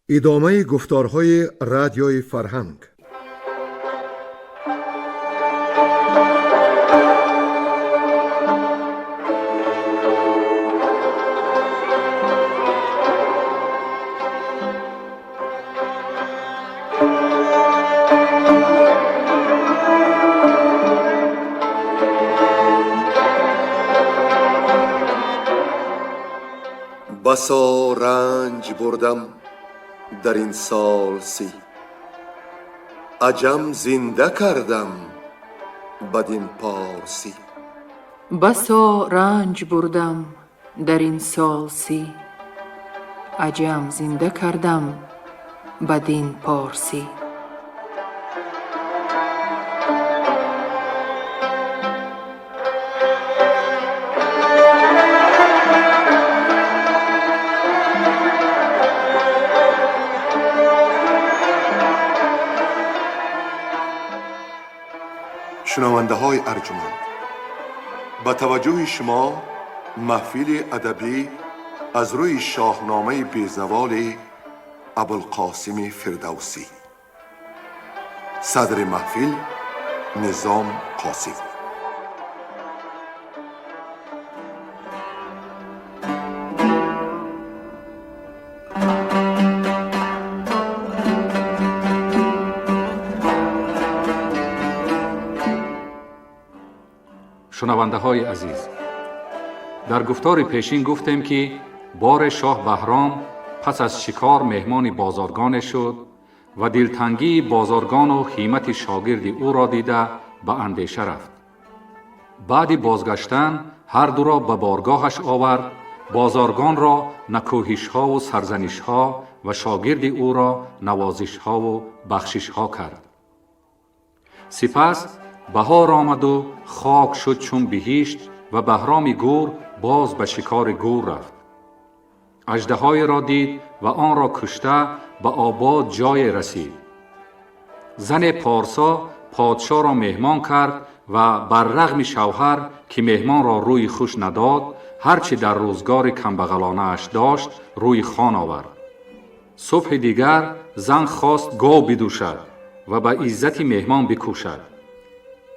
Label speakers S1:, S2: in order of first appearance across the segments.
S1: ادامه گفتارهای رادیوی فرهنگ.
S2: بسا رنج بردم در این سال سی، عجم زنده کردم بدین پارسی.
S3: بسا رنج بردم در این سال سی، عجم زنده کردم بدین پارسی.
S2: شنونده های ارجمند، با توجه شما محفل ادبی از روی شاهنامه بیزوال ابوالقاسم فردوسی. صدر محفل نظام قاسم.
S4: شنونده های عزیز، در گفتار پیشین گفتیم که بار شاه بهرام پس از شکار مهمان بازارگان شد و دلتنگی بازارگان و همت شاگرد او را دیده به اندیشه رفت. بعد بازگشتن هر دو را به بارگاهش آورد، بازارگان را نکوهش ها و سرزنش ها و شاگرد او را نوازش ها و بخشش ها کرد. سپس بهار آمد و خاک شد چون بهشت و بهرام گور باز به شکار گور رفت. اژدهای را دید و آن را کشته به آباد جای رسید. زن پارسا پادشاه را مهمان کرد و بر رغم شوهر که مهمان را روی خوش نداد، هرچی در روزگار کمبغلانه اش داشت روی خوان آورد. صبح دیگر زن خواست گاو بدوشد و به عزت مهمان بکوشد،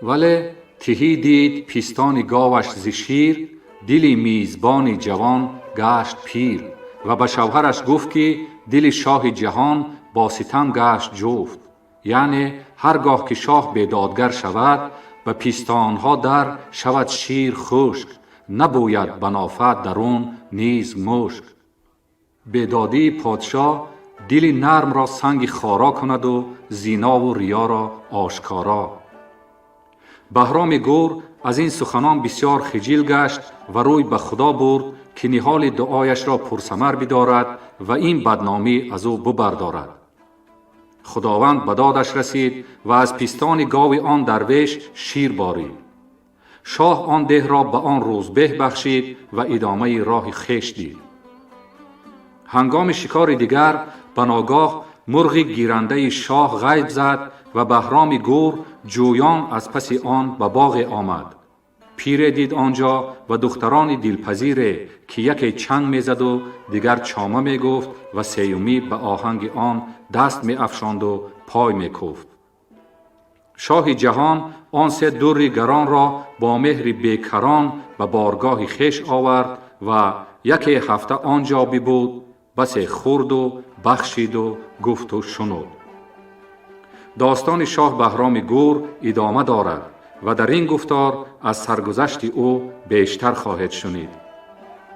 S4: ولی تهی دید پیستان گاوش ز شیر، دل میزبان جوان گشت پیر و به شوهرش گفت که دل شاه جهان با ستم گشت جفت، یعنی هرگاه که شاه بیدادگر شود به پیستانها در شود شیر خشک، نبوید بنافت درون نیز مشک. بیدادی پادشاه دل نرم را سنگ خارا کند و زینا و ریا را آشکارا. بهرام گور از این سخنان بسیار خجل گشت و روی به خدا برد که نهال دعایش را پرثمر بدارد و این بدنامی از او ببردارد. خداوند به دادش رسید و از پیستان گاو آن درویش شیر بارید. شاه آن ده را به آن روزبه بخشید و ادامه راه خویش دید. هنگام شکار دیگر به ناگاه مرغ گیرنده شاه غیب زد و بهرام گور جویان از پس آن به باغ آمد. پیر دید آنجا و دختران دلپذیر که یکی چنگ میزد و دیگر چامه میگفت و سیومی به آهنگ آن دست می افشاند و پای می کوفت. شاه جهان آن سه در گران را با مهر بیکران به بارگاه خویش آورد و یکی هفته آنجا ببود، بس خورد و بخشید و گفت و شنود. داستان شاه بهرام گور ادامه دارد و در این گفتار از سرگذشت او بیشتر خواهید شنید.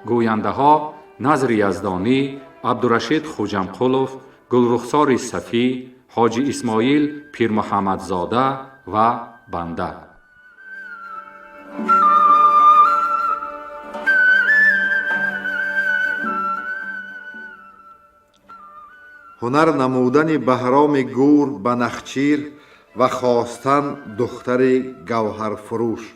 S4: گوینده ها نظر یزدانی، عبدالرشید خوجمقلوف، گلرخسار صفی، حاجی اسماعیل پیر محمد زاده و بنده.
S1: هنر نمودن بهرام گور به نخچیر و خواستن دختر گوهر فروش.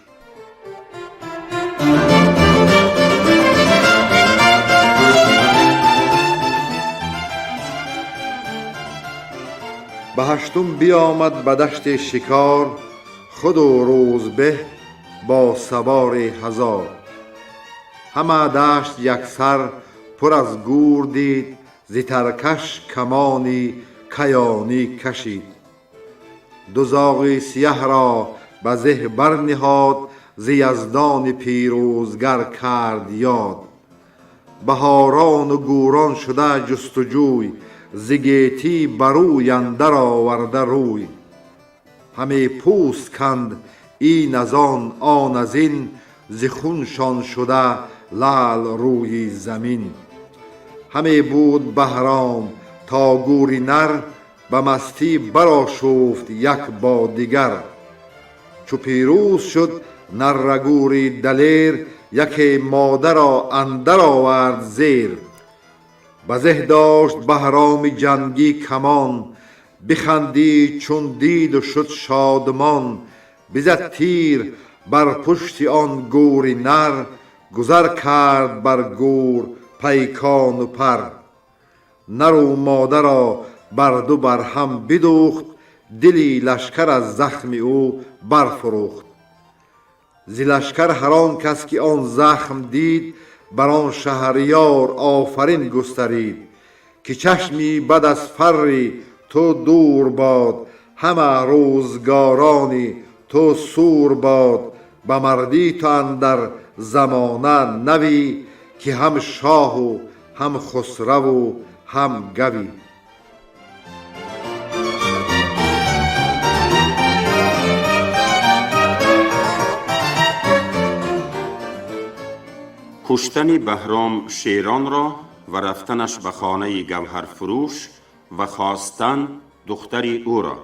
S1: به هشتم بیامد به دشت شکار، خود و روزبه با سوار هزار. همه دشت یک سر پر از گور دید، ز ترکش کمانی کیانی کشید. دو زاغ سیه را به زه برنهاد، ز یزدان پیروزگر کرد یاد. بهاران و گوران شده جستجوی، ز گیتی بروی اندر آورده روی. همه پوست کند این از آن آن از این، ز خونشان شده لعل روی زمین. همه بود بهرام تا گوری نر، به مستی برآشفت یک با دیگر. چو پیروز شد نره گوری دلیر، یک ماده را اندر آورد زیر. به زه داشت بهرام جنگی کمان، بخندید چون دید و شد شادمان. بزد تیر بر پشت آن گوری نر، گذر کرد بر گور پیکان و پر. نر و ماده را بر دو بر هم بدوخت، دلی لشکر از زخم او برفروخت. ز لشکر هر آن کس که آن زخم دید، بر آن شهریار آفرین گسترید. که چشمی بد از فری تو دور باد، همه روزگارانی تو سور باد. به مردی تو اندر زمانه نوی، که هم شاه و هم خسرو و هم گوی.
S5: کشتن بهرام شیران را و رفتنش به خانه گوهر فروش و خواستن دختری او را.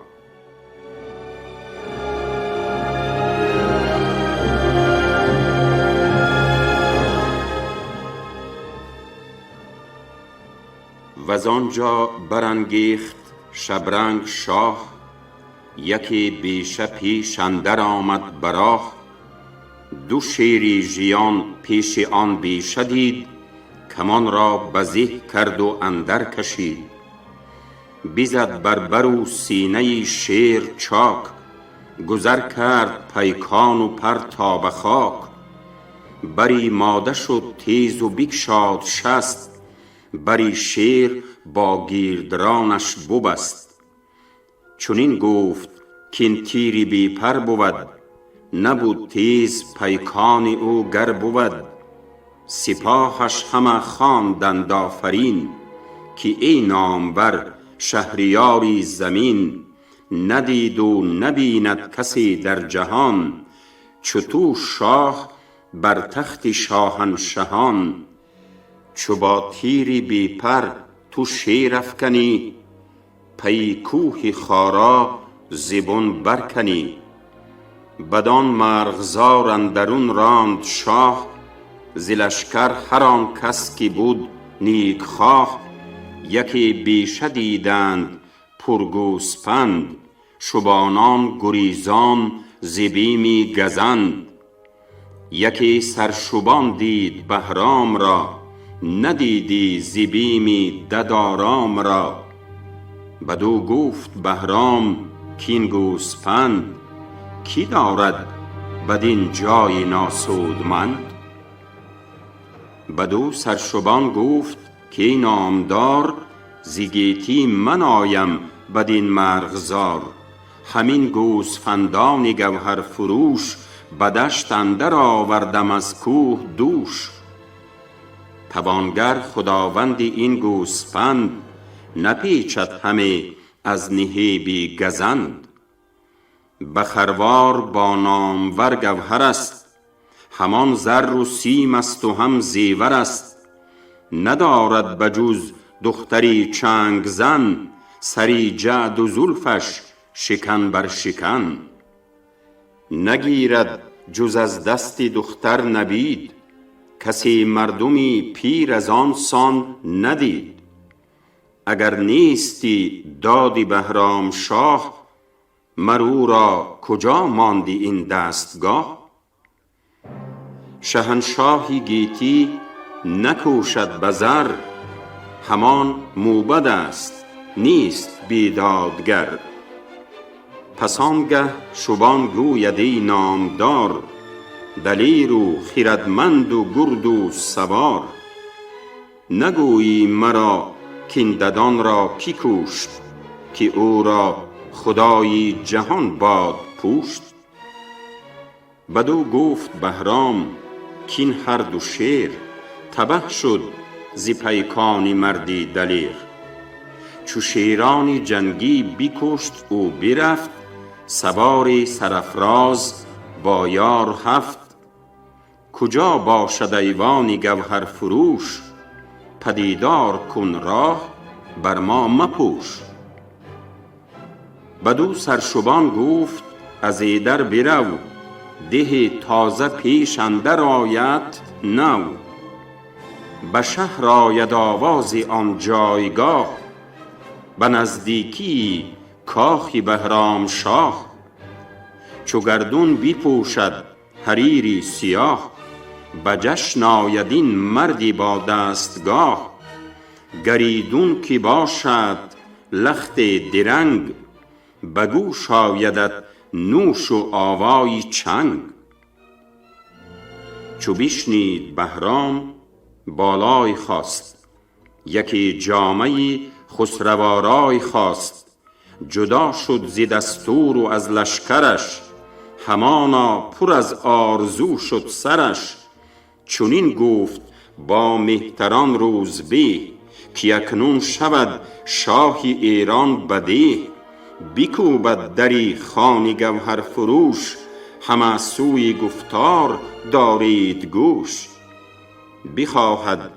S5: و آنجا برانگیخت شبرنگ شاه، یکی بیشه پیش اندر آمد براه. دو شیری ژیان پیش آن بیشه دید، کمان را بزه کرد و اندر کشید. بزد بر بر و سینه شیر چاک، گذر کرد پیکان و پر تا به خاک. بری ماده شد تیز و بگشاد شست، بری شیر با گیردرانش ببست. چنین گفت کین تیری بی پر بود، نبود تیز پیکان او گر بود. سپاهش همه خواندند آفرین، که ای نامور شهریاری زمین. ندید و نبیند کسی در جهان، چو تو شاه بر تخت شاهنشهان. چو با تیری بی پر تو شیر افکنی، پی کوه خارا زبون برکنی. بدان مرغزار اندرون راند شاه، ز لشکر هر آن کس که بود نیک خواه. یکی بیشه دیدند پرگوسپند، شبانان گریزان ز بیمی گزند. یکی سرشبان دید بهرام را، ندیدی ز بیمی ددارام را. بدو گفت بهرام کین گوسپند، کی دارد بدین جای ناسودمند؟ بدو سرشبان گفت که نامدار، ز گیتی من آیم بدین مرغزار. همین گوسفندان گوهر فروش، به دشت اندر آوردم از کوه دوش. توانگر خداوند این گوسفند، نپیچد همه از نهیبی گزند. بخروار با نامور گوهر است، همان زر و سیم است و هم زیور است. ندارد بجز دختری چنگ زن، سری جعد و زلفش شکن بر شکن. نگیرد جز از دست دختر نبید، کسی مردمی پیر از آن سان ندید. اگر نیستی دادی بهرام شاه، مرو را کجا ماندی این دستگاه؟ شهنشاهی گیتی نکوشد به زر، همان موبد است نیست بیدادگر. پس آنگه شبان گوید ای نامدار، دلیر و خردمند و گرد و سوار. نگویی مرا کین ددان را کی کوشت، که او را خدای جهان باد پوشت. بدو گفت بهرام کین هر دو شیر، تبه شد ز پیکان مردی دلیر. چو شیران جنگی بکشت او برفت، سوار سرافراز با یار هفت. کجا باشد ایوان گوهر فروش، پدیدار کن راه بر ما مپوش. بدو سرشبان گفت از ایدر برو، ده تازه پیش اندر آید نو. به شهر آید آواز آن جایگاه، به نزدیکی کاخ بهرام شاه. چو گردون بپوشد حریری سیاه، به جشن آید این مردی با دستگاه. گریدون که باشد لخت درنگ، به گوش آیدت نوش و آوای چنگ. چو بشنید بهرام بالای خواست، یکی جامه خسروارای خواست. جدا شد ز دستور و از لشکرش، همانا پر از آرزو شد سرش. چنین گفت با مهتران روزبه، که اکنون شود شاه ایران بده. بکوبد دری خان گوهر فروش، همه سوی گفتار دارید گوش. بخواهد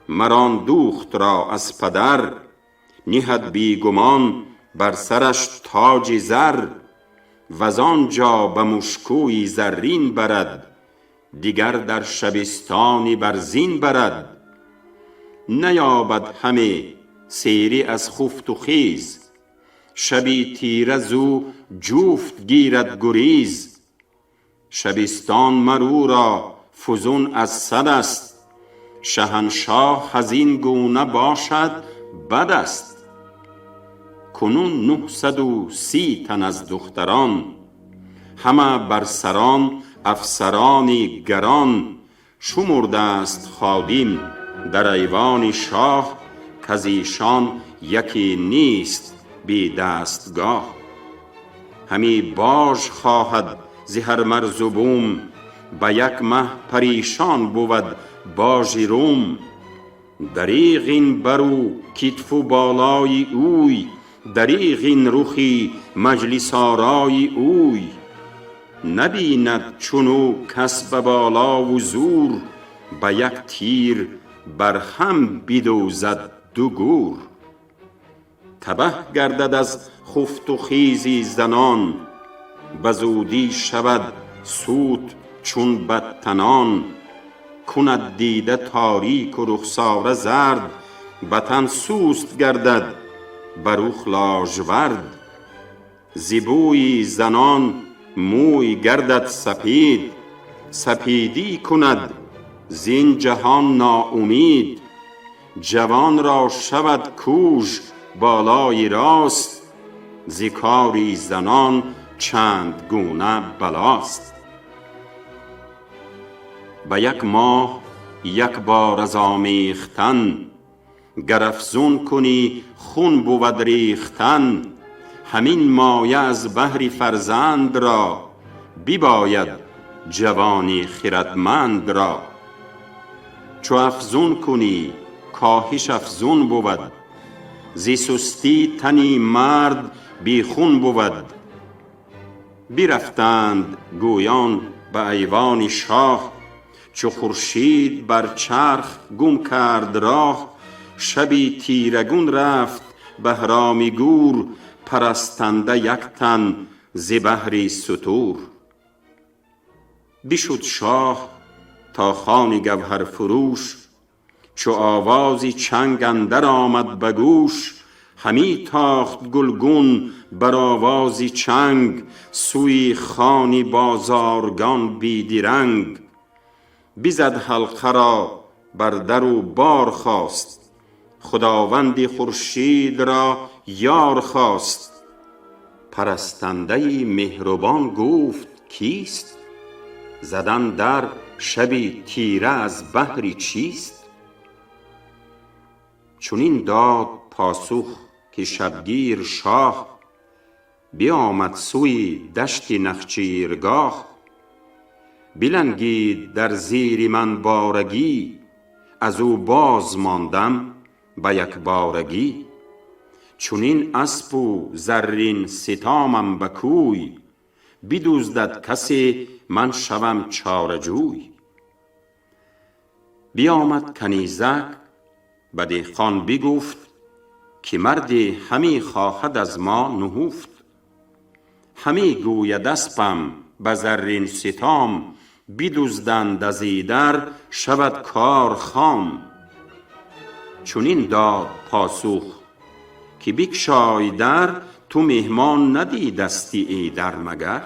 S5: مران دوخت را از پدر، نهد بی گمان بر سرش تاج زر. وز آنجا به مشکوی زرین برد، دیگر در شبستانی برزین برد. نیابد همه سیری از خفت و خیز، شبی تیره زو جفت گیرد گریز. شبستان مرو را فزون از صد است، شهنشاه از این گونه باشد بد است. کنون 930 تن از دختران، همه بر سران افسرانی گران. شمرده است خادم در ایوان شاه، کز ایشان یکی نیست بی دستگاه. همی باج خواهد ز هر مرز و بوم، به یک مه پریشان بود باژ روم. دریغ این برو کتف و بالای اوی، دریغ این رخی مجلس آرای اوی. نبیند چونو کس به بالا و زور، به یک تیر بر هم بدوزد دو گور. تبه گردد از خفت و خیزی زنان، به زودی شود سود چون بدتنان. کند دیده تاریک و رخساره زرد، به تن سوست گردد بر رخ لاژورد. ز بوی زنان موی گردد سپید، سپیدی کند زین جهان ناامید. جوان را شود کوژ بالای راست، ز کاری زنان چند گونه بلاست. به یک ماه یک بار از آمیختن، گر افزون کنی خون بود ریختن. همین مایه از بهر فرزند را، بباید جوانی خردمند را. چو افزون کنی کاهش افزون بود، ز سستی تنی مرد بی خون بود. برفتند گویان به ایوان شاه، چو خورشید بر چرخ گم کرد راه. شبی تیرگون رفت بهرام گور، پرستنده یک تن ز بهر ستور. بشد شاه تا خان گوهر فروش، چو آوازی چنگ اندر آمد به گوش. همی تاخت گلگون بر آوازی چنگ، سوی خانی بازارگان بی درنگ. بزد حلقه را بر در و بار خواست، خداوند خورشید را یار خواست. پرستنده مهربان گفت کیست، زدن در شبی تیره از بهر چیست. چنین داد پاسخ که شبگیر شاه بیامد سوی دشت نخچیرگاه. بلنگید در زیر من بارگی، از او باز ماندم به یک بارگی. چونین اسپ و زرین ستامم به کوی، بدزدد کسی من شوم چاره‌جوی. بیامد کنیزک به دهقان بگفت که مردی همی خواهد از ما نهفت. همی گوید اسپم به زرین ستام، بدزدند از ایدر شود کار خام. چونین داد پاسخ که بگشای در، تو مهمان ندیدستی ایدر مگر؟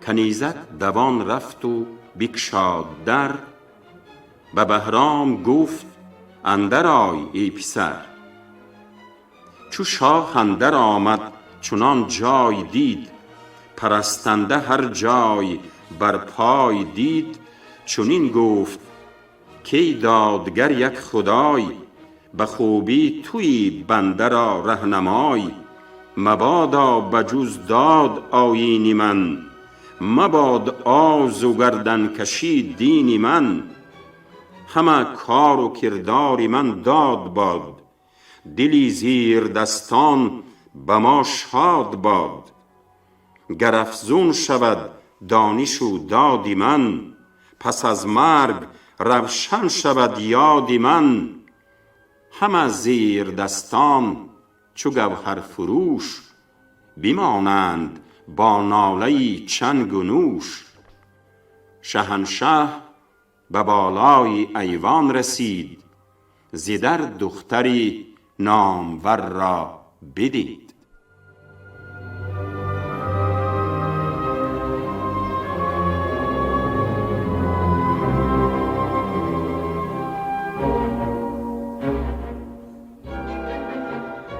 S5: کنیزک دوان رفت و بگشاد در، به بهرام گفت اندر آی ای پسر. چو شاه اندر آمد چنان جای دید، پرستنده هر جای بر پای دید. چنین گفت کی دادگر یک خدای، به خوبی توی بنده را رهنمای. مبادا بجز داد آیین من، مباد آز و گردن کشی دین من. همه کار و کردار من داد باد، دلی زیر دستان به ما شاد باد. گر افزون شود دانش و داد من، پس از مرگ روشن شود یاد من. همه زیر دستان چو گوهر فروش، بمانند با ناله چنگ و نوش. شهنشه به بالای ایوان رسید، ز در دختری نامور را بدید.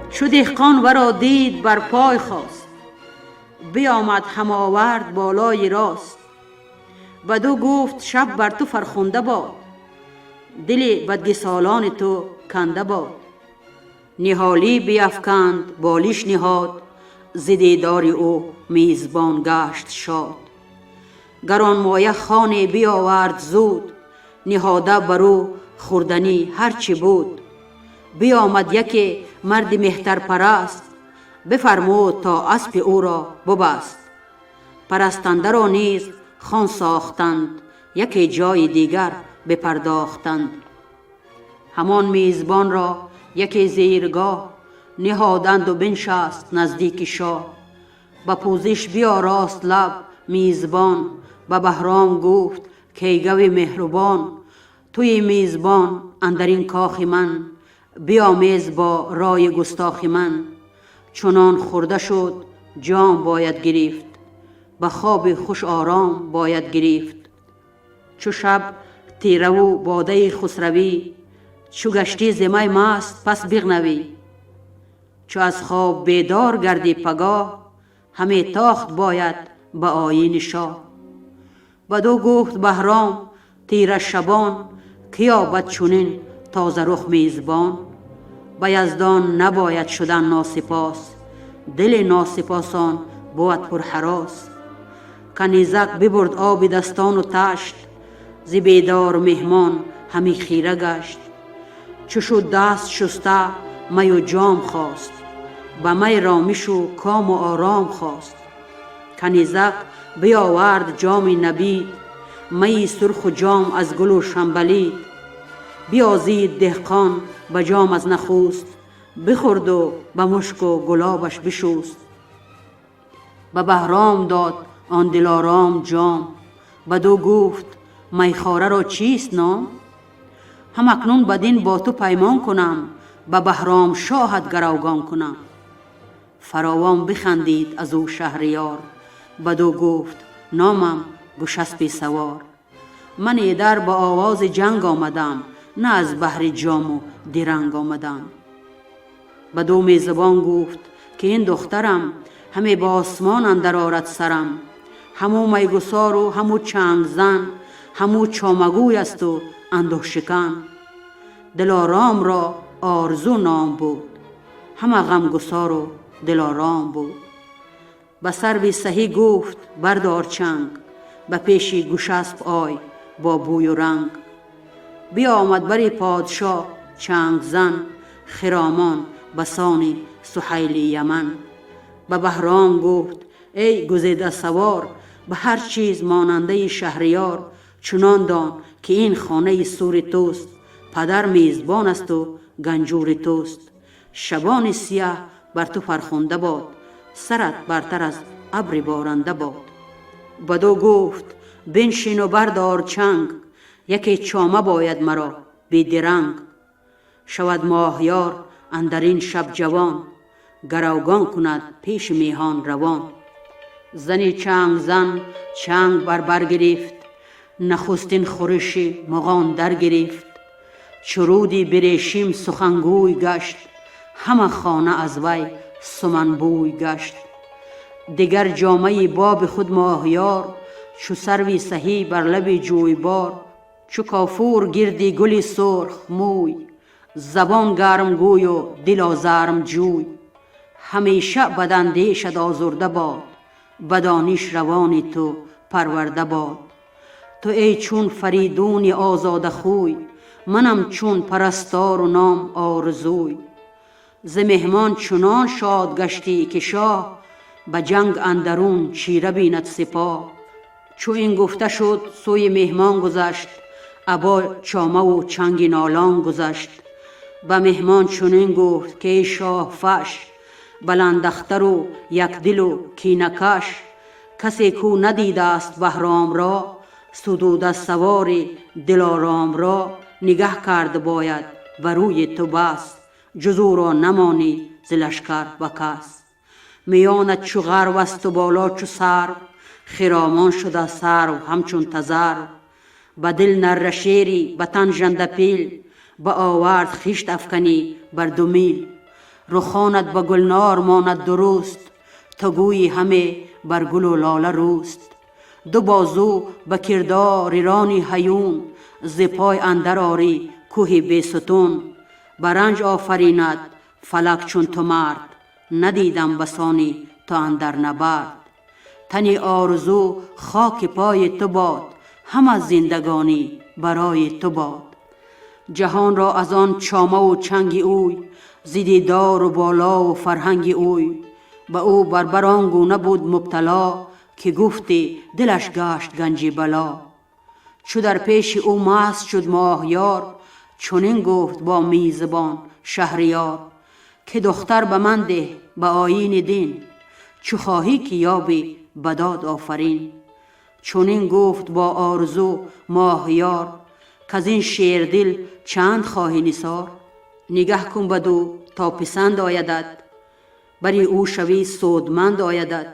S6: چو دهقان ورا دید بر پای خواست، بیامد هم آورد بالای راست. بدو گفت شب بر تو فرخنده باد، دل بدگسالان تو کنده باد. نهالی بیفکند بالیش نهاد، ز دیدار او میزبان گشت شاد. گرانمایه خانه بیاورد زود، نهاده برو خوردنی هرچی بود. بیامد یکی مرد مهتر پرست، بفرمود تا اسپ او را ببست. پرستنده را نیز خان ساختند، یکی جای دیگر بپرداختند. همان میزبان را یکی زیرگاه، نهادند و بنشست نزدیک شاه. به پوزش بیاراست لب میزبان، به بهرام گفت کای گوی مهربان. توی میزبان اندرین کاخ من، بیامیز با رای گستاخ من. چنان خورده شد جام باید گرفت، به خواب خوش آرام باید گرفت. چو شب تیره و باده خسروی، چو گشتی ز می مست پس بغنوی. چو از خواب بیدار گردی پگاه، همه تاخت باید به آیین شاه. بدو گفت بهرام تیره شبان، که یابد چنین تازه رخ میزبان. به یزدان نباید شدن ناسپاس، دل ناسپاسان بود پر هراس. کنیزک ببرد آب دستان و تشت، ز بیدار مهمان همی خیره گشت. چو شد دست شسته می و جام خواست، به می رامش و کام و آرام خواست. کنیزک بیاورد جام نبید، می سرخ و جام از گل و شنبلید. بیازید دهقان به جام از نخوست، بخورد و به مشک و گلابش بشوست. به بهرام داد آن دلارام جام، بدو گفت میخواره را چیست نام؟ هم اکنون بدین با تو پیمان کنم، به بهرام شاهت گروگان کنم. فراوان بخندید از او شهریار، بدو گفت نامم گشسپی سوار. من ایدر با آواز جنگ آمدم، نه از بهر جام و درنگ آمدم. بدو میزبان گفت که این دخترم، همه با آسمان اندر آرد سرم. همو میگسار و همو چنگ زن، همو چامگوی است و انده شکن. دلارام را آرزو نام بود، همه غمگسار و دلارام بود. به سروی سهی گفت بردار چنگ، به پیشی گوشسب آی با بوی و رنگ. بیامد بری پادشاه چنگ زن، خرامان بسان سهیل یمن. به بهرام گفت ای گزیده سوار، به هر چیز ماننده شهریار. چنان دان که این خانه سور توست، پدر میزبان است و گنجور توست. شبان سیاه بر تو فرخنده باد، سرت برتر از ابر بارنده باد. بدو گفت بنشین و بردار چنگ، یکی چامه باید مرا بی درنگ. شود ماهیار اندرین شب جوان، گروگان کند پیش میهان روان. زنی چنگ زن چنگ بر گرفت، نخستین خورش مغان در گرفت. چرودی بریشیم سخنگوی گشت، همه خانه از وی سمنبوی گشت. دیگر جامه باب خود ماهیار، چو سروی سهی بر لب جویبار. چو کافور گردی گلی سرخ موی، زبان گرم گوی و دل آزرم جوی. همیشه بداندیشت آزرده باد، بدانش روان تو پرورده باد. تو ای چون فریدون آزاده خوی، منم چون پرستار و نام آرزوی. ز مهمان چنان شاد گشتی که شاه، به جنگ اندرون چیره بیند سپاه. چو این گفته شد سوی مهمان گذشت، ابا چامه و چنگ نالان گذشت. به مهمان چنین گفت که ای شاه فش، بلند اختر و یک دل و کینه کش. کسی کو ندیده است بهرام را، ستوده سوار دلارام را. نگه کرد باید بر روی تو بس، جز او را نمانی ز لشکر و کس. میانت چو غرو است و بالا چو سرو، خرامان شده سرو همچون تذرو. به دل نره شیری به تن ژنده پیل، به آورد خیشت افکنی بر 2 میل. رخانت به گلنار ماند درست، تو گویی همه بر گل و لاله روست. 2 بازو به کردار رانی هیون، ز پای اندر آری کوه بی ستون. برنج آفریند فلک چون تو مرد، ندیدم بسانی تو اندر نبرد. تنی آرزو خاک پای تو باد، همه زندگانی برای تو باد. جهان را از آن چامه و چنگ اوی، زیدیدار و بالا و فرهنگ اوی. به او بربر آنگونه بود مبتلا، که گفتی دلش گشت گنجی بلا. چو در پیش او مست شد ماهیار، چنین گفت با میزبان شهریار. که دختر به من ده به آیین دین، چو خواهی که یابی بداد آفرین. چنین گفت با آرزو ماهیار، کز این شیردل چند خواهی نثار. نگه کن بدو تا پسند آیدت، بری او شوی سودمند آیدت.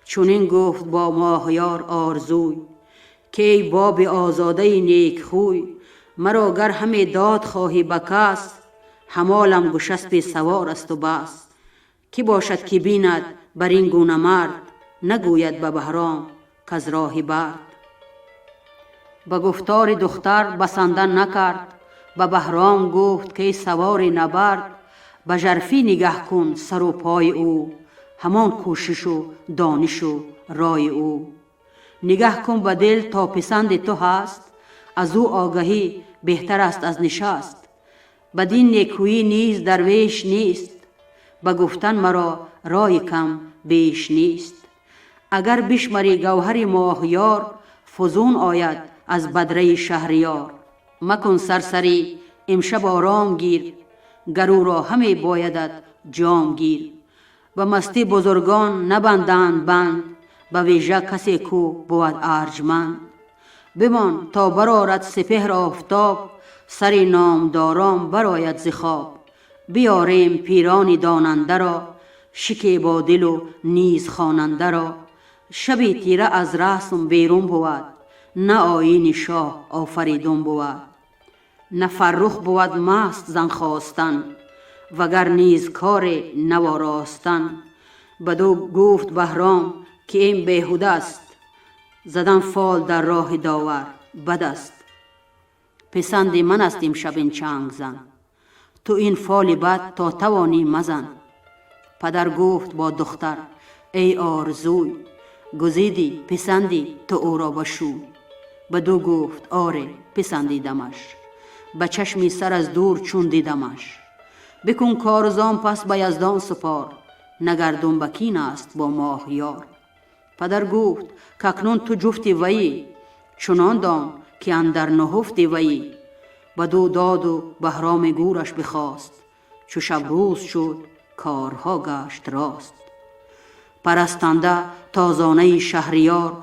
S6: چنین گفت با ماهیار آرزوی، که ای باب آزاده نیک خوی. مرا گر همه داد خواهی به کس، همالم گشسب سوار است و بس. کی باشد که بیند بر این گونه مرد، نگوید به بهرام کز راه برد. به گفتار دختر بسنده نکرد، به بهرام گفت که ای سوار نبرد. به ژرفی نگه کن سر و پای او، همان کوشش و دانش و رای او. نگه کن به دل تا پسند تو هست، از او آگهی بهتر است از نشست. بدین نیکویی نیز درویش نیست، به گفتن مرا رای کم بیش نیست. اگر بشمری گوهر ماهیار، فزون آید از بدره شهریار. مکن سرسری امشب آرام گیر، گر او را همه بایدت جام گیر. به مستی بزرگان نبندند بند، به ویژه کسی کو بود ارجمند. بمان تا برآرد سپهر آفتاب، سر نامداران برآید ز خواب. بیاریم پیرانی داننده را، شکیبا دل و نیز خواننده را. شبی تیره از رسم بیرون بود، نه آیین شاه آفریدون بود. نه فرخ بود مست زن خواستن، وگر نیز کار نواراستن. بدو گفت بهرام که این بیهوده است، زدن فال در راه داور بد است. پسند من است امشب این چنگ زن، تو این فال بد تا توانی مزن. پدر گفت با دختر ای آرزوی، گزیدی پسندی تو او را بشوی. بدو گفت آره پسندیدمش، به چشمی سر از دور چون دیدمش. بکن کارزان پس به یزدان سپار، نگردون بکین است با ماه یار. پدر گفت که اکنون تو جفتی وی، چنان دان که اندر نهفتی وی. بدو داد و بهرام گورش بخواست، چو شب روز شد کارها گشت راست. پرستنده تازانه شهریار،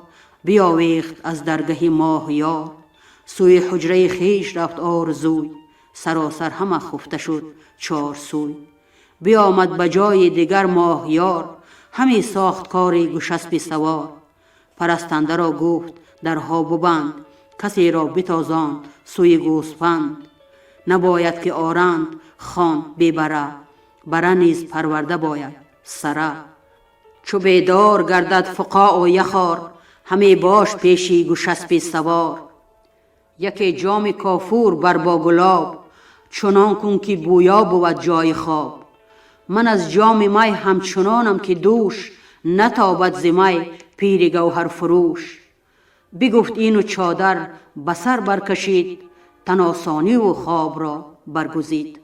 S6: بیاویخت از درگه ماه یار. سوی حجره خیش رفت آرزوی، سراسر همه خفته شد چار سوی. بیامد به جای دیگر ماه یار، همی ساخت کاری گشسپی سوار. پرستنده را گفت درها ببند، کسی را بتازان سوی گوسپند. نباید که آرند خان ببره، بره نیز پرورده باید سره. چو بیدار گردد فقاع و یخار، همی باش پیشی گشسپی سوار. یکی جام کافور بر با گلاب، چنان کن که بویا بود جای خواب. من از جام می همچنانم که دوش، نتابد ز می پیر گوهر فروش. بگفت اینو چادر بسر برکشید، تن آسانی و خواب را برگزید.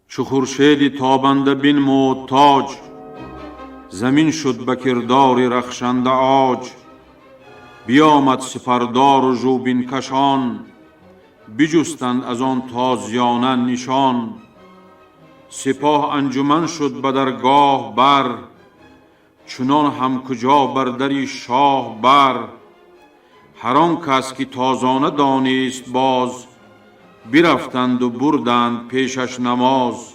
S7: چو خورشیدی تابنده بنمود تاج، زمین شد به کردار رخشنده عاج. بیامد سپردار و ژوبین کشان، بجستند از آن تازیانه نشان. سپاه انجمن شد به درگاه بر، چنان هم کجا بر دری شاه بر. هر آن کس که تازانه دانست باز، برفتند و بردند پیشش نماز.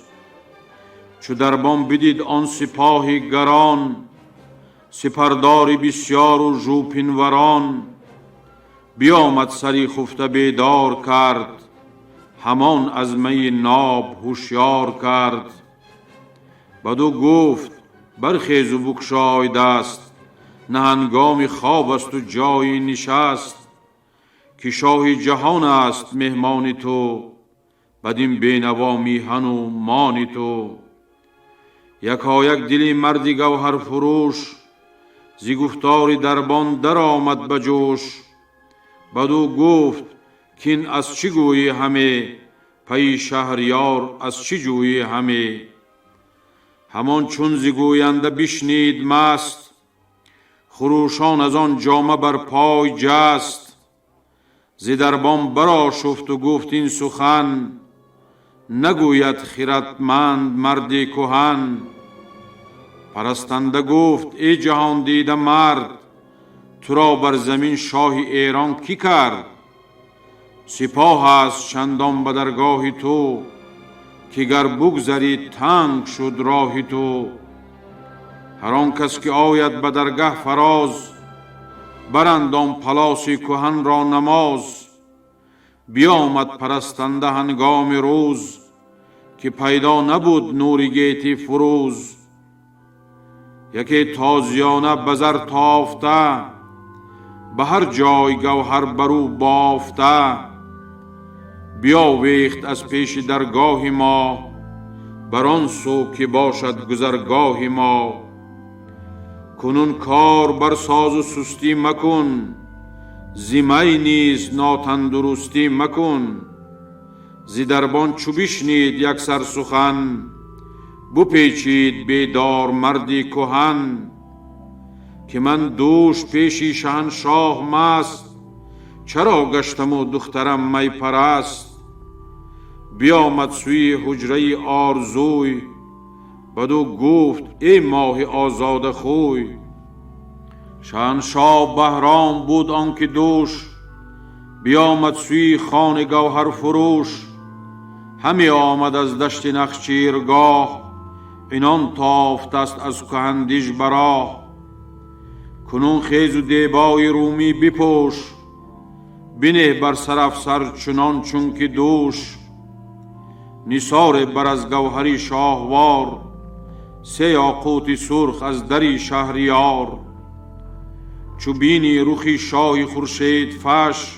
S7: چو دربان بدید آن سپاه گران، سپرداری بسیار و ژوپین وران. بیامد سری خفته بیدار کرد، همان از می ناب هوشیار کرد. بدو گفت برخیز و بگشای دست، نه هنگام خواب است و جای نشست. که شاه جهان است مهمان تو، بدین بینوا میهن و مان تو. یکایک دلی مردی گوهر فروش، زی گفتار دربان در آمد به جوش. بدو گفت کین از چی گویی همه، پی شهریار از چی جویی همه. همان چون زی گوینده بشنید مست، خروشان از آن جامه بر پای جست. زی دربان برآشفت و گفت این سخن، نگوید خردمند مردی کهن. پرستنده گفت ای جهان دیده مرد، تو را بر زمین شاه ایران کی کرد؟ سپاه است چندان به درگاه تو، که گر بگذری تنگ شد راه تو. هر آن کس که آید به درگه فراز، برند آن پلاس کهن را نماز. بیامد پرستنده هنگام روز، که پیدا نبود نور گیتی فروز. یکی تازیانه بزر تافته، به هر جای گوهر برو بافته. بیاویخت از پیش درگاه ما، بر آن سو که باشد گذرگاه ما. کنون کار بر ساز و سستی مکن، زی می نیز ناتندرستی مکن. زی دربان چو بشنید یک سر سخن، بپیچید بیدار مردی کهن. که من دوش پیشی شهنشاه مست، چرا گشتم و دخترم می پرست. بیامد سوی حجره آرزوی، بدو گفت ای ماه آزاد خوی. شهنشاه بهرام بود آنکه دوش، بیامد سوی خان گوهر فروش. همی آمد از دشت نخچیرگاه، اینان تافت است از کهندیش براه. کنون خیز و دیبای رومی بپوش، بنه بر سر افسر چنان چون که دوش، نثار بر از گوهری شاهوار، سه یاقوت سرخ از دری شهریار. چو بینی رخی شاه خورشید فش،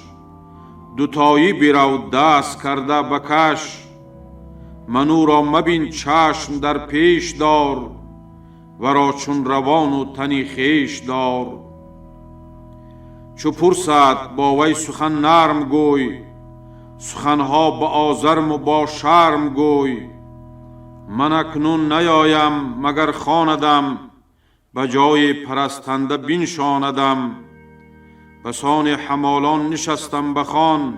S7: دوتایی برو دست کرده بکش. منو را مبین چشم در پیش دار، ورا چون روان و تنی خویش دار. چو پرسد با وی سخن نرم گوی، سخنها با آزرم و با شرم گوی. من اکنون نیایم مگر خواندم، به جای پرستنده بنشاندم. بسان حمالان نشستم بخوان،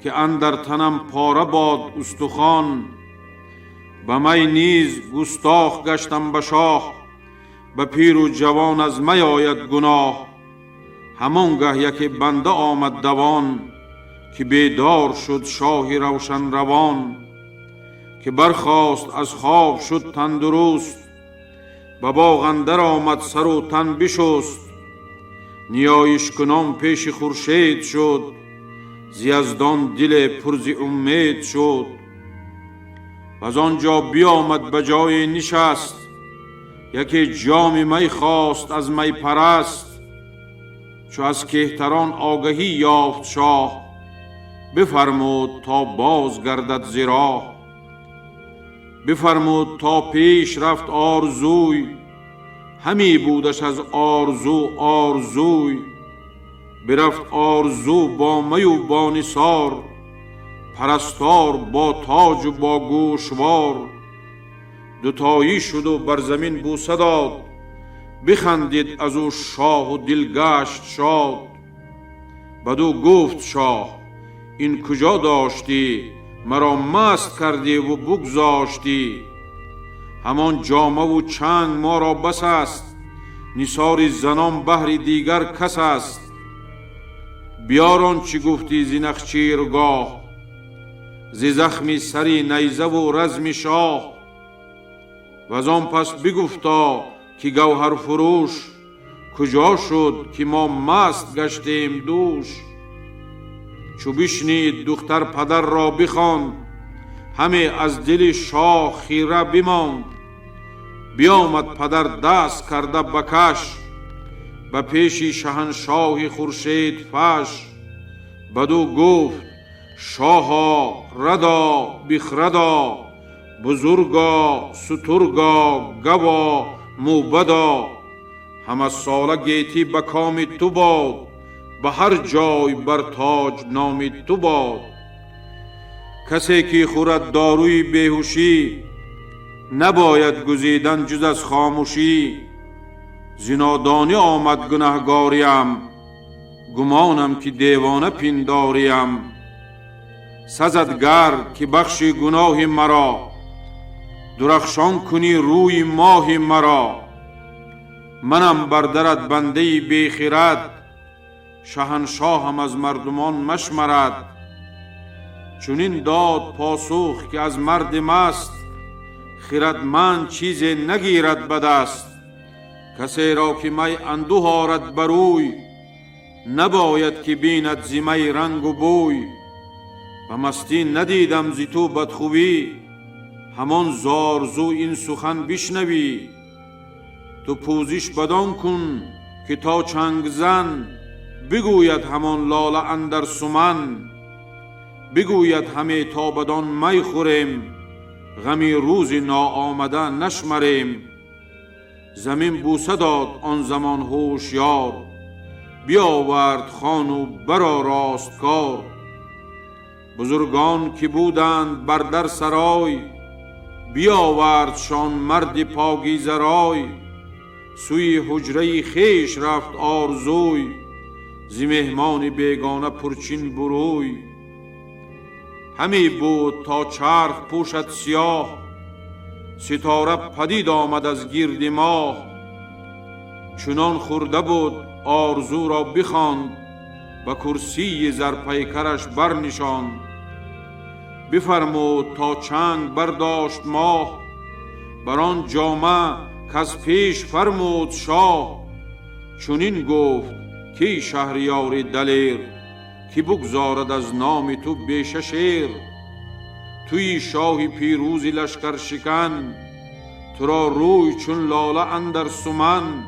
S7: که اندر تنم پاره باد استخوان. به می نیز گستاخ گشتم به شاه، به پیر و جوان از می آید گناه. همانگه یک بنده آمد دوان، که بیدار شد شاه روشن روان. که برخاست از خواب شد تندرست، به باغ اندر آمد سر و تن بشست. نیایش کنان پیش خورشید شد، ز یزدان دل پر ز امید شد. و آنجا بیامد به جای نشست، یکی جام می خواست از می پرست. چو از کهتران آگهی یافت شاه، بفرمود تا باز گردد ز راه. بفرمود تا پیش رفت آرزوی، همی بودش از آرزو آرزوی. برفت آرزو با می و با نثار، پرستار با تاج و با گوشوار. دوتایی شد و بر زمین بوسه داد، بخندید از او شاه و دل گشت شاد. بدو گفت شاه این کجا داشتی، مرا مست کردی و بگذاشتی. همان جامه و چنگ ما را بس است، نثار زنان بهر دیگر کس است. بیاران چی گفتی ز نخچیرگاه، ز زخمی سری نیزه و رزم شاه. و از آن پس بگفتا که گوهر فروش، کجا شد که ما مست گشتیم دوش. چو بشنید دختر پدر را بخواند، همه از دل شاه خیره بماند. بیامد پدر دست کرده بکش، به پیش شهنشاه خورشید فش. بدو گفت شاها ردا بخردا، بزرگا سترگا گوا موبدا. همه ساله گیتی به کام تو باد، به هر جای بر تاج نام تو باد. کسی که خورد داروی بیهوشی، نباید گزیدن جز از خاموشی. ز نادانی آمد گنهگاریم، گمانم که دیوانه پنداریم. سزدگر که بخشی گناه مرا، درخشان کنی روی ماه مرا. منم بر درت بنده بی خرد، شهنشاهم از مردمان مشمرد. چنین داد پاسخ که از مرد مست، خردمند چیز نگیرد به دست. کسی را که می اندوه آرد بروی، نباید که بیند ز می رنگ و بوی. به مستی ندیدم ز تو بدخویی، همان زارزو این سخن بشنوی. تو پوزش بدان کن که تا چنگ زن، بگوید همان لاله اندر سمن. بگوید همه تا بدان می خوریم، غمی روز ناآمده نشمریم. زمین بوسه داد آن زمان هوشیار، بیاورد خوان و برآراست کار. بزرگان که بودند بر در سرای، بیاوردشان مرد پاکیزه رای. سوی حجره خویش رفت آرزوی، ز مهمان بیگانه پرچین بروی. همی بود تا چرخ پوشد سیاه، ستاره پدید آمد از گرد ماه. چنان خورده بود آرزو را بخواند، به کرسی زرپیکرش برنشاند. بفرمود تا چنگ برداشت ماه، بر آن جامه کز پیش فرمود شاه. چنین گفت که شهریار دلیر، که بگذارد از نام تو بیشه شیر. توی شاهی پیروزی لشکر شکن، تو را روی چون لاله اندر سمن.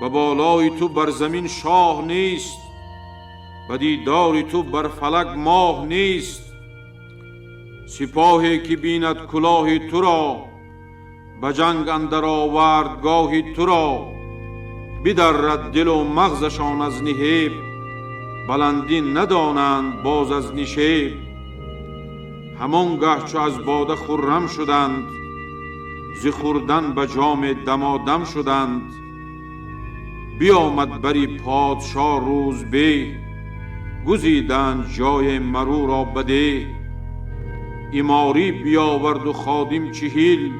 S7: به بالای تو بر زمین شاه نیست، به دیدار تو بر فلک ماه نیست. سپاهی که بیند کلاه تو را، به جنگ اندر آوردگاه تو را. بدرد دل و مغزشان از نهیب، بلندی ندانند باز از نشیب. همانگه چو از باده خرم شدند، ز خوردن به جام دمادم شدند. بیامد بری پادشاه روزبه، گزیدند جای مرو را بده. ایماری بیاورد و خادم چهیل،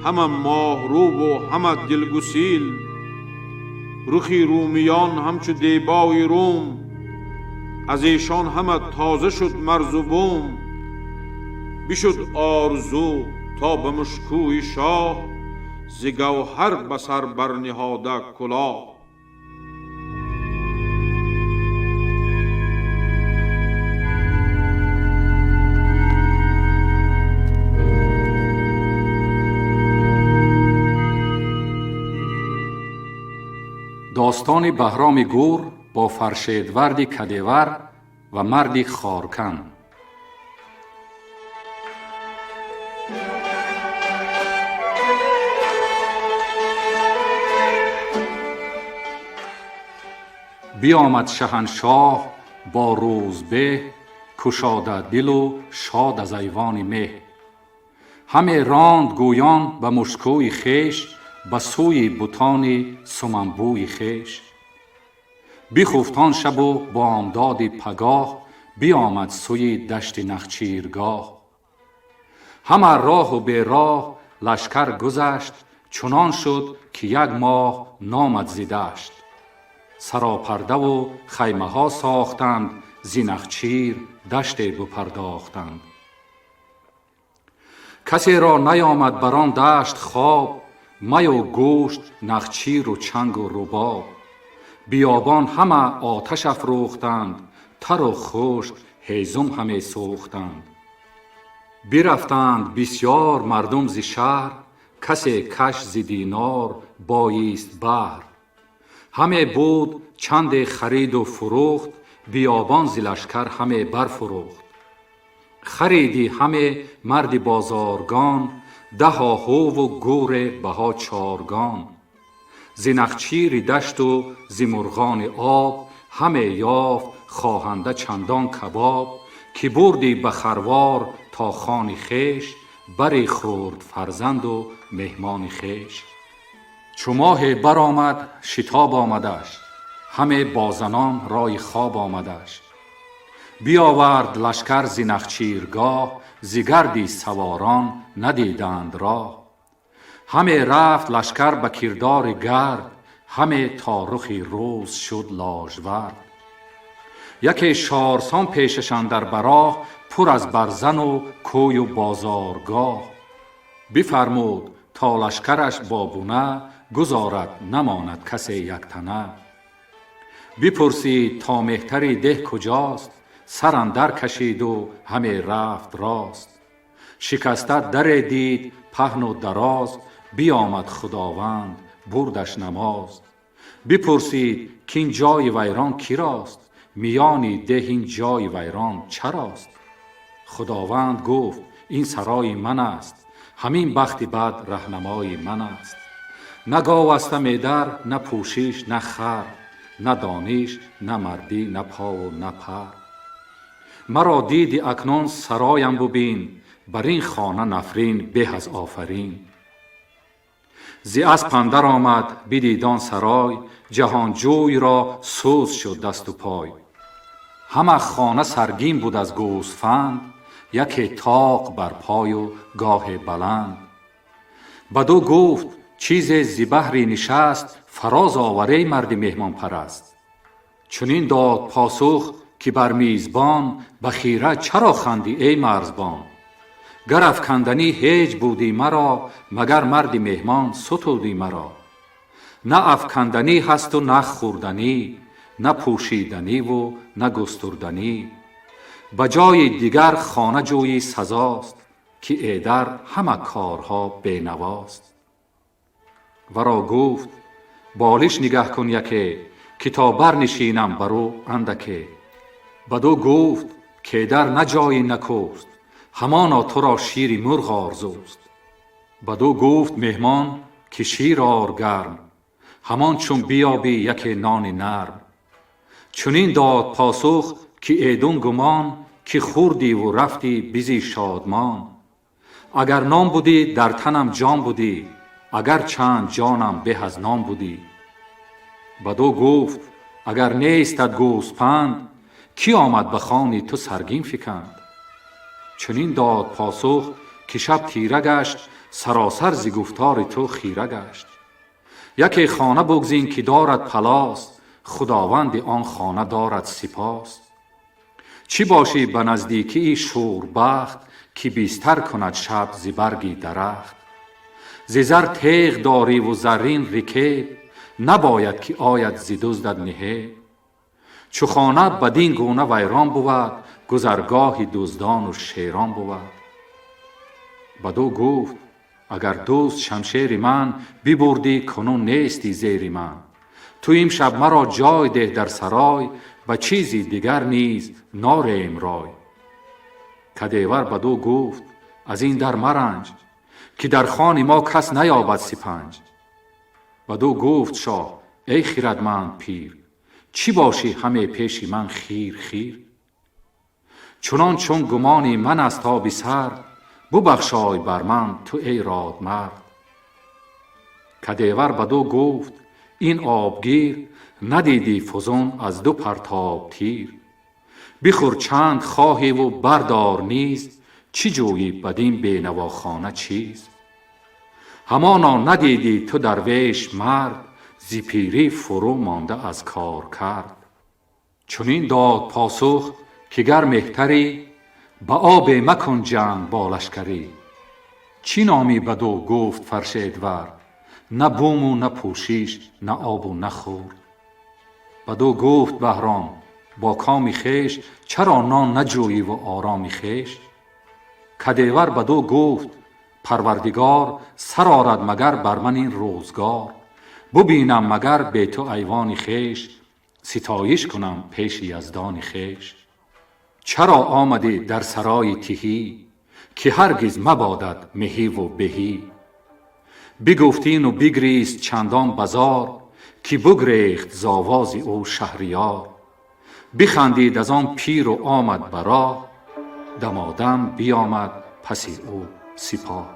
S7: همه ماه رو و همه دلگسیل. رخی رومیان همچو دیبای روم، از ایشان همه تازه شد مرز و بوم. بشد آرزو تا به مشکوی شاه، ز گوهر به سر برنهاده کلاه.
S4: داستان بهرام گور با فرشیدورد کدیور و مرد خارکن. بیامد شهنشاه با روزبه، کشاده دل و شاد از ایوان مه. همه راند گویان به مشکوی خیش، به سوی بتان سمنبوی خیش. بخفتان شب و بامداد پگاه، بیامد سوی دشت نخچیرگاه. همه راه و بی راه لشکر گذشت، چنان شد که یک ماه نامد ز دشت. سراپرده و خیمه ها ساختند، ز نخچیر دشت بپرداختند. کسی را نیامد بر آن دشت خواب، می و گوشت نخچیر و چنگ و رباب. بیابان همه آتش افروختند، تر و خشک هیزم همه سوختند. برفتند بسیار مردم ز شهر، کسی کش ز دینار بایست بهر. همه بود چند خرید و فروخت، بیابان ز لشکر همه برفروخت. خریدی همه مرد بازارگان، ده آهو و گور بها چارگان. ز نخچیر دشت و ز مرغان آب، همه یافت خواهنده چندان کباب. که بردی به خروار تا خان خیش، بری خورد فرزند و مهمان خیش. چو ماه برآمد شتاب آمدش، همه بازنان رای خواب آمدش. بیاورد لشکر ز نخچیرگاه، ز گردی سواران ندیدند راه. همه رفت لشکر به کردار گرد، همه تا رخی روز شد لاژورد. یکی شارسان پیششان در براه، پر از برزن و کوی و بازارگاه. بفرمود تا لشکرش با بونه، گذارد نماند کسی یک تنه. بپرسید تا مهتری ده کجاست، سر اندر کشید و همه رفت راست. شکسته در دید پهن و دراز، بیامد خداوند بردش نماز. بپرسید که این جای ویران کی راست، میانی ده این جای ویران چراست. خداوند گفت این سرای من است، همین بخت بد رهنمای من است. نه گاو استم در، نه پوشیش نه خر، نه دانش نه مردی نه پا و نه پر. مرا دیدی اکنون سرایم ببین، بر این خانه نفرین به از آفرین. ز اسپ اندر آمد بدید آن سرای، جهانجوی را سوز شد دست و پای. همه خانه سرگین بود از گوسفند، یکی طاق بر پای و گاه بلند. بدو گفت چیز ز بهری نشست، فراز آوره مرد مهمان پرست. چنین داد پاسخ که بر میزبان، به خیره چرا خندی ای مرزبان. گر افکندنی هیچ بودی مرا، مگر مرد مهمان ستودی مرا. نه افکندنی هست و نه خوردنی، نه پوشیدنی و نه گستردنی. به جای دیگر خانه جویی سزاست، که ایدر همه کارها بینواست. ورا گفت بالش نگه کن یکی، که تا برنشینم برو اندکی. بدو گفت که ایدر نه جای نکوست، همانا تو را شیر مرغ آرزوست. بدو گفت مهمان که شیر آر گرم، همان چون بیابی یک نان نرم. چنین داد پاسخ که ایدون گمان، که خوردی و رفتی بیزی شادمان. اگر نام بودی در تنم جان بودی، اگر چند جانم به از نام بودی. بدو گفت اگر نیستد گوسپند، کی آمد به خوانی تو سرگین فکند. چنین داد پاسخ که شب تیره گشت، سراسر ز گفتار تو خیره گشت. یکی خانه بگزین که دارد پلاس، خداوند آن خانه دارد سپاس. چی باشی به نزدیکی شور بخت، که بیستر کند شب ز برگی درخت. ز زر تیغ داری و زرین رکیب، نباید که آید ز دزدت نهیب. چو خانه بدین گونه ویران بود، گذرگاه دزدان و شیران بود. بدو گفت اگر دوست شمشیر من، ببردی کنون نیستی زیر من. تو این شب مرا جای ده در سرای، به چیزی دیگر نیز ناریم رای. کدیور بدو گفت از این در مرنج، که در خان ما کس نیابد سپنج. بدو گفت شاه ای خردمند پیر، چی باشی همه پیش من خیر خیر. چنان چون گمانی من است تا بی سر، ببخشای بر من تو ای راد مرد. کدیور بدو گفت این آبگیر، ندیدی فزون از دو پرتاب تیر. بخور چند خواهی و بردار نیز، چی جویی بدین بینواخانه چیز. همانا ندیدی تو درویش مرد، زی پیری فرو مانده از کار کرد. چنین داد پاسخ که گر مهتری، به آب مکن جنگ با لشکری. چی نامی بدو گفت فرشیدور، نه بوم و نه پوشیش نه آب و نه خور. بدو گفت بهرام با کامی خیش، چرا نان نجویی و آرامی خیش. کدیور بدو گفت پروردگار، سر آرد مگر بر من این روزگار. ببینم مگر به تو ایوان خیش، ستایش کنم پیش یزدان خیش. چرا آمدی در سرای تهی، که هرگز مبادت مهی و بهی. بگفتین و بگریست چندان بزار، که بگریخت ز آواز او شهریار. بخندید از آن پیر و آمد براه، دمادم بیامد پس او سپاه.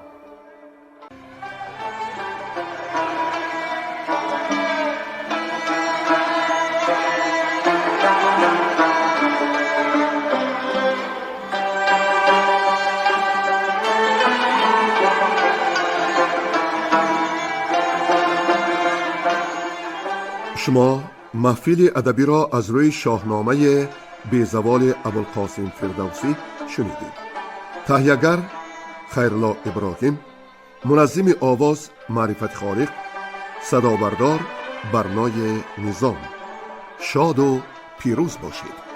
S2: شما محفل ادبی را از روی شاهنامه بیزوال ابوالقاسم فردوسی شنیدید. تهیه‌گر خیرالله ابراهیم، منظم آواز معرفت خالق، صدابردار برنای نظام. شاد و پیروز باشید.